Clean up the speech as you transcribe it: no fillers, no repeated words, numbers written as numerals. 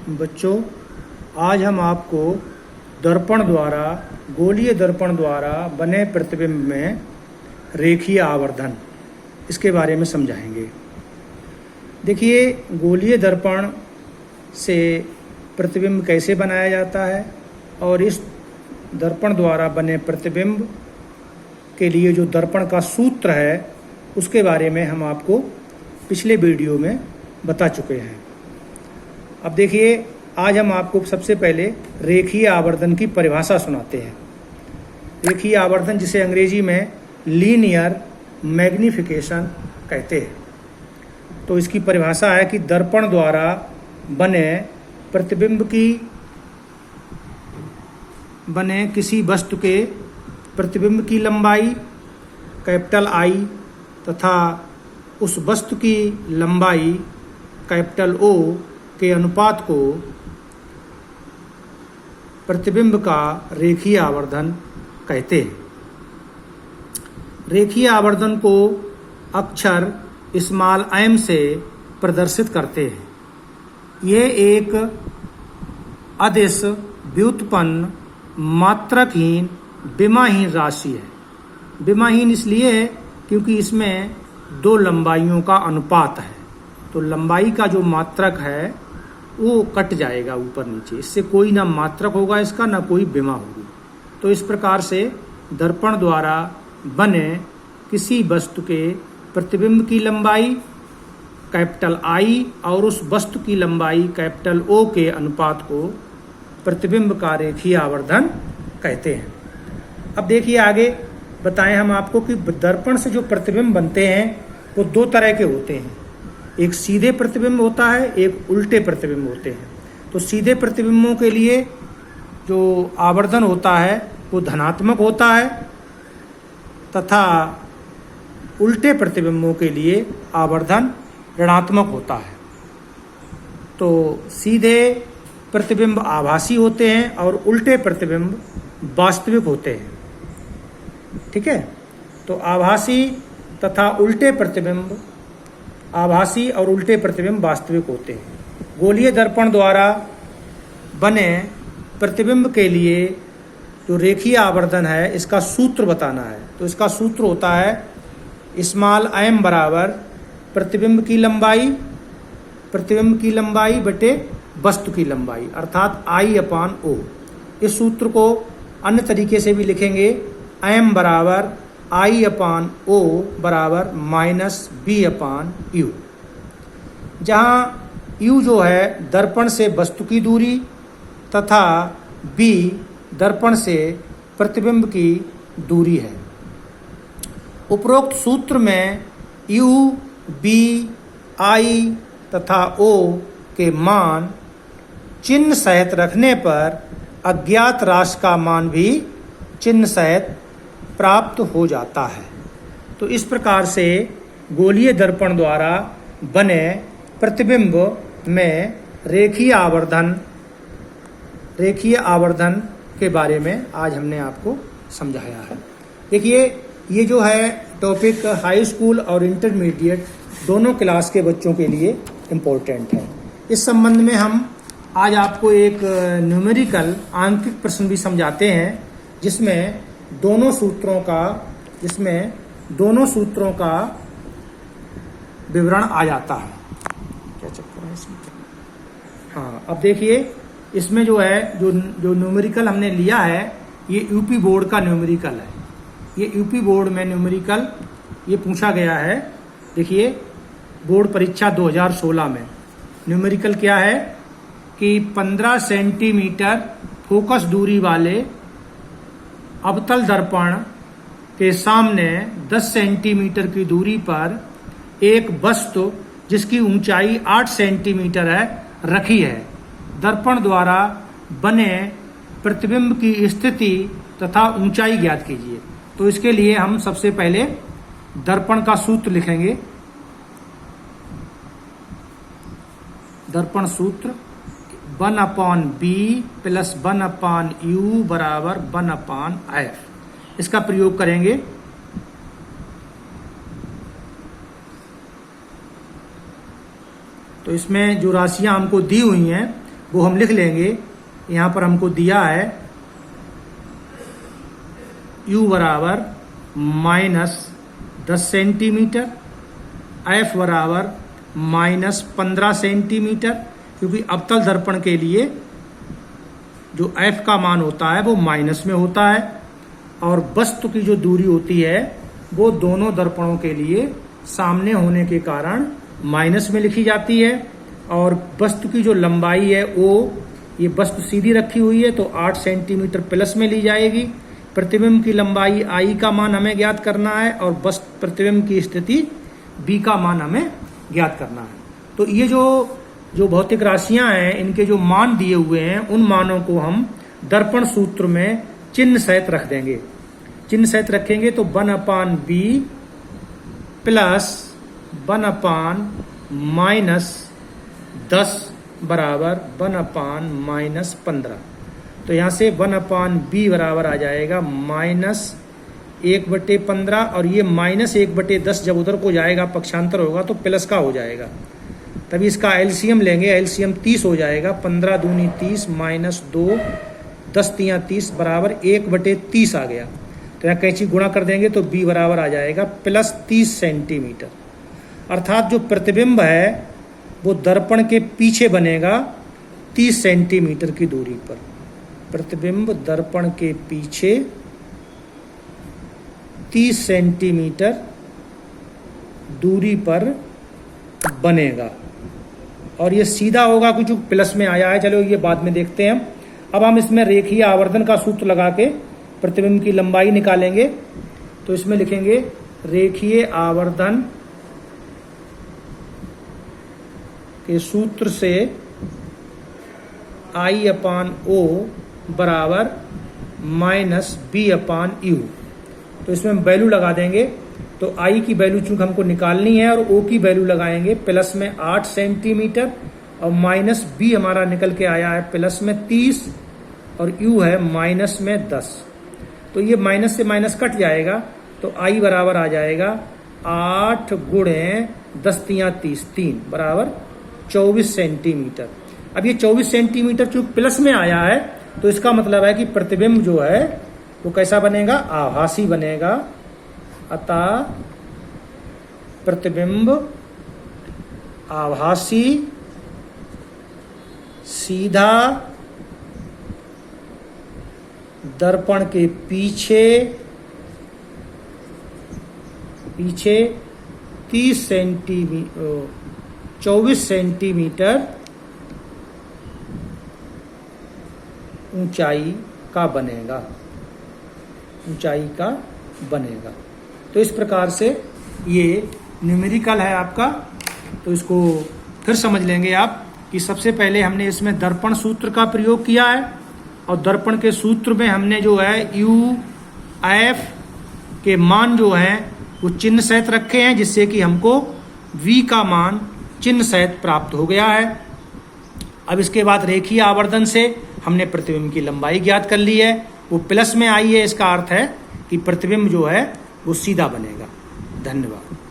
बच्चों, आज हम आपको गोलीय दर्पण द्वारा बने प्रतिबिंब में रेखीय आवर्धन इसके बारे में समझाएंगे। देखिए, गोलीय दर्पण से प्रतिबिंब कैसे बनाया जाता है और इस दर्पण द्वारा बने प्रतिबिंब के लिए जो दर्पण का सूत्र है उसके बारे में हम आपको पिछले वीडियो में बता चुके हैं। अब देखिए, आज हम आपको सबसे पहले रेखीय आवर्धन की परिभाषा सुनाते हैं। रेखीय आवर्धन, जिसे अंग्रेजी में लीनियर मैग्निफिकेशन कहते हैं। तो इसकी परिभाषा है कि दर्पण द्वारा बने प्रतिबिंब की किसी वस्तु के प्रतिबिंब की लंबाई कैपिटल I तथा उस वस्तु की लंबाई कैपिटल O के अनुपात को प्रतिबिंब का रेखीय आवर्धन कहते हैं। रेखीय आवर्धन को अक्षर स्मॉल m से प्रदर्शित करते हैं। यह एक अदिश व्युत्पन्न मात्रकहीन विमाहीन राशि है। विमाहीन इसलिए है क्योंकि इसमें दो लंबाइयों का अनुपात है। तो लंबाई का जो मात्रक है वो कट जाएगा ऊपर नीचे, इससे कोई ना मात्रक होगा इसका, ना कोई विमा होगी। तो इस प्रकार से दर्पण द्वारा बने किसी वस्तु के प्रतिबिंब की लंबाई कैपिटल I और उस वस्तु की लंबाई कैपिटल O के अनुपात को प्रतिबिंब का रेखीय आवर्धन कहते हैं। अब देखिए, आगे बताएं हम आपको कि दर्पण से जो प्रतिबिंब बनते हैं वो दो तरह के होते हैं। एक सीधे प्रतिबिंब होता है, एक उल्टे प्रतिबिंब होते हैं। तो सीधे प्रतिबिंबों के लिए जो आवर्धन होता है वो धनात्मक होता है तथा उल्टे प्रतिबिंबों के लिए आवर्धन ऋणात्मक होता है। तो सीधे प्रतिबिंब आभासी होते हैं और उल्टे प्रतिबिंब वास्तविक होते हैं। ठीक है, तो आभासी और उल्टे प्रतिबिंब वास्तविक होते हैं। गोलीय दर्पण द्वारा बने प्रतिबिंब के लिए जो रेखीय आवर्धन है इसका सूत्र बताना है। तो इसका सूत्र होता है स्मॉल m बराबर प्रतिबिंब की लंबाई बटे वस्तु की लंबाई, अर्थात I/O। इस सूत्र को अन्य तरीके से भी लिखेंगे, m बराबर I/O बराबर -B/U, जहाँ U जो है दर्पण से वस्तु की दूरी तथा B दर्पण से प्रतिबिंब की दूरी है। उपरोक्त सूत्र में U, B, I तथा O के मान चिन्ह सहित रखने पर अज्ञात राशि का मान भी चिन्ह सहित प्राप्त हो जाता है। तो इस प्रकार से गोलीय दर्पण द्वारा बने प्रतिबिंब में रेखीय आवर्धन के बारे में आज हमने आपको समझाया है। देखिए, ये जो है टॉपिक हाई स्कूल और इंटरमीडिएट दोनों क्लास के बच्चों के लिए इम्पोर्टेंट है। इस संबंध में हम आज आपको एक न्यूमेरिकल आंकिक प्रश्न भी समझाते हैं जिसमें दोनों सूत्रों का विवरण आ जाता है। क्या चक्कर है इसमें? हाँ, अब देखिए, इसमें जो है जो न्यूमेरिकल हमने लिया है ये यूपी बोर्ड का न्यूमेरिकल है। ये यूपी बोर्ड में न्यूमेरिकल ये पूछा गया है। देखिए, बोर्ड परीक्षा 2016 में न्यूमेरिकल क्या है कि 15 सेंटीमीटर फोकस दूरी वाले अवतल दर्पण के सामने 10 सेंटीमीटर की दूरी पर एक वस्तु जिसकी ऊंचाई 8 सेंटीमीटर है रखी है। दर्पण द्वारा बने प्रतिबिंब की स्थिति तथा ऊंचाई ज्ञात कीजिए। तो इसके लिए हम सबसे पहले दर्पण का सूत्र लिखेंगे। दर्पण सूत्र 1/B + 1/U बराबर 1/F। इसका प्रयोग करेंगे। तो इसमें जो राशियां हमको दी हुई हैं वो हम लिख लेंगे। यहाँ पर हमको दिया है u बराबर -10 सेंटीमीटर, f बराबर -15 सेंटीमीटर, क्योंकि अवतल दर्पण के लिए जो f का मान होता है वो माइनस में होता है, और वस्तु की जो दूरी होती है वो दोनों दर्पणों के लिए सामने होने के कारण माइनस में लिखी जाती है। और वस्तु की जो लंबाई है वो, ये वस्तु सीधी रखी हुई है तो 8 सेंटीमीटर प्लस में ली जाएगी। प्रतिबिंब की लंबाई आई का मान हमें ज्ञात करना है और प्रतिबिंब की स्थिति बी का मान हमें ज्ञात करना है। तो ये जो भौतिक राशियां हैं, इनके जो मान दिए हुए हैं, उन मानों को हम दर्पण सूत्र में चिन्ह सहित रख देंगे। चिन्ह सहित रखेंगे तो 1/b प्लस 1/-10 बराबर 1/-15। तो यहाँ से 1/b बराबर आ जाएगा -1/15, और ये -1/10 जब उधर को जाएगा, पक्षांतर होगा तो प्लस का हो जाएगा। तभी इसका एलसीएम लेंगे, एलसीएम 30 हो जाएगा। 15 दूनी 30 -2 10 तियाँ 30 बराबर 1/30 आ गया। तो यहाँ कैंची गुणा कर देंगे तो b बराबर आ जाएगा +30 सेंटीमीटर। अर्थात जो प्रतिबिंब है वो दर्पण के पीछे बनेगा 30 सेंटीमीटर की दूरी पर। प्रतिबिंब दर्पण के पीछे 30 सेंटीमीटर दूरी पर बनेगा, और ये सीधा होगा कुछ प्लस में आया है। चलो ये बाद में देखते हैं। अब हम इसमें रेखीय आवर्धन का सूत्र लगा के प्रतिबिंब की लंबाई निकालेंगे। तो इसमें लिखेंगे रेखीय आवर्धन के सूत्र से I/O बराबर -B/U। तो इसमें हम वैल्यू लगा देंगे। तो I की वैल्यू चूंकि हमको निकालनी है, और O की वैल्यू लगाएंगे प्लस में 8 सेंटीमीटर, और -B हमारा निकल के आया है प्लस में 30, और U है -10। तो ये माइनस से माइनस कट जाएगा, तो I बराबर आ जाएगा 8 × 10 तियाँ 30 3 बराबर 24 सेंटीमीटर। अब ये 24 सेंटीमीटर चूंकि प्लस में आया है, तो इसका मतलब है कि प्रतिबिंब जो है वो कैसा बनेगा, आभासी बनेगा। अतः प्रतिबिंब आभासी सीधा दर्पण के पीछे 24 सेंटीमीटर ऊंचाई का बनेगा। तो इस प्रकार से ये न्यूमेरिकल है आपका। तो इसको फिर समझ लेंगे आप कि सबसे पहले हमने इसमें दर्पण सूत्र का प्रयोग किया है, और दर्पण के सूत्र में हमने जो है UF के मान जो हैं वो चिन्ह सहित रखे हैं, जिससे कि हमको V का मान चिन्ह सहित प्राप्त हो गया है। अब इसके बाद रेखीय आवर्धन से हमने प्रतिबिंब की लंबाई ज्ञात कर ली है, वो प्लस में आई है। इसका अर्थ है कि प्रतिबिंब जो है वो सीधा बनेगा। धन्यवाद।